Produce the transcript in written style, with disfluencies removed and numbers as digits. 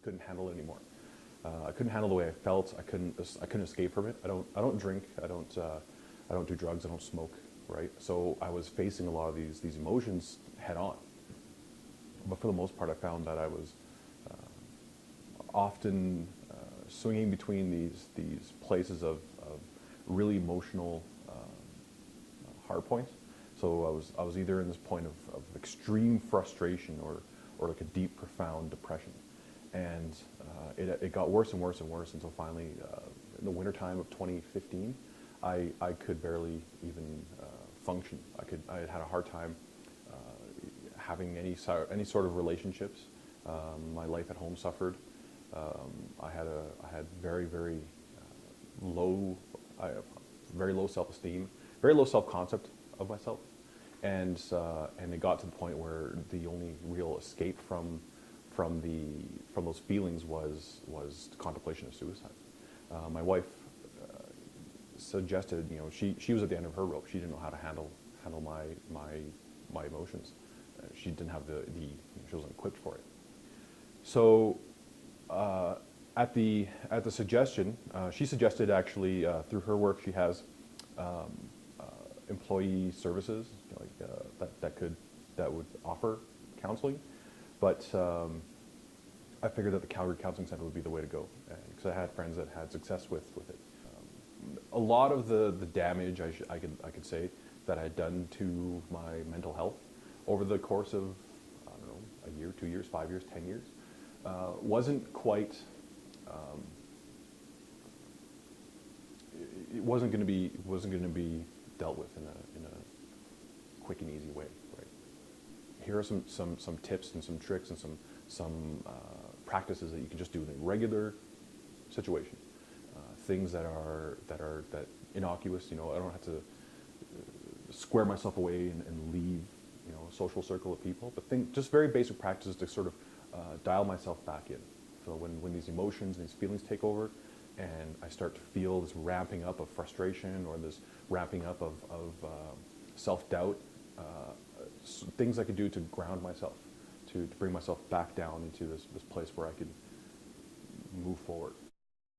couldn't handle it anymore. I couldn't handle the way I felt. I couldn't escape from it. I don't drink. I don't do drugs. I don't smoke. Right. So I was facing a lot of these emotions head on. But for the most part, I found that I was often swinging between these places of really emotional hard points. So I was either in this point of extreme frustration or like a deep, profound depression, and it got worse and worse and worse until finally, in the wintertime of 2015, I could barely even function. I had a hard time having any sort of relationships. My life at home suffered. I had very low, very low self-esteem, very low self-concept of myself, and it got to the point where the only real escape from those feelings was contemplation of suicide. My wife suggested, she was at the end of her rope. She didn't know how to handle my emotions. She didn't have she wasn't equipped for it. So at the suggestion, she suggested actually through her work she has employee services that would offer counseling, but I figured that the Calgary Counseling Center would be the way to go because I had friends that had success with it. A lot of the damage I could say that I had done to my mental health over the course of, I don't know, a year, 2 years, 5 years, 10 years, wasn't quite. It wasn't going to be dealt with in a quick and easy way. Right? Here are some tips and some tricks and some practices that you can just do in a regular situation. Things that are innocuous. I don't have to square myself away and leave a social circle of people, but just very basic practices to sort of dial myself back in. So when these emotions and these feelings take over, and I start to feel this ramping up of frustration or this ramping up of self-doubt, things I could do to ground myself, to bring myself back down into this place where I could move forward.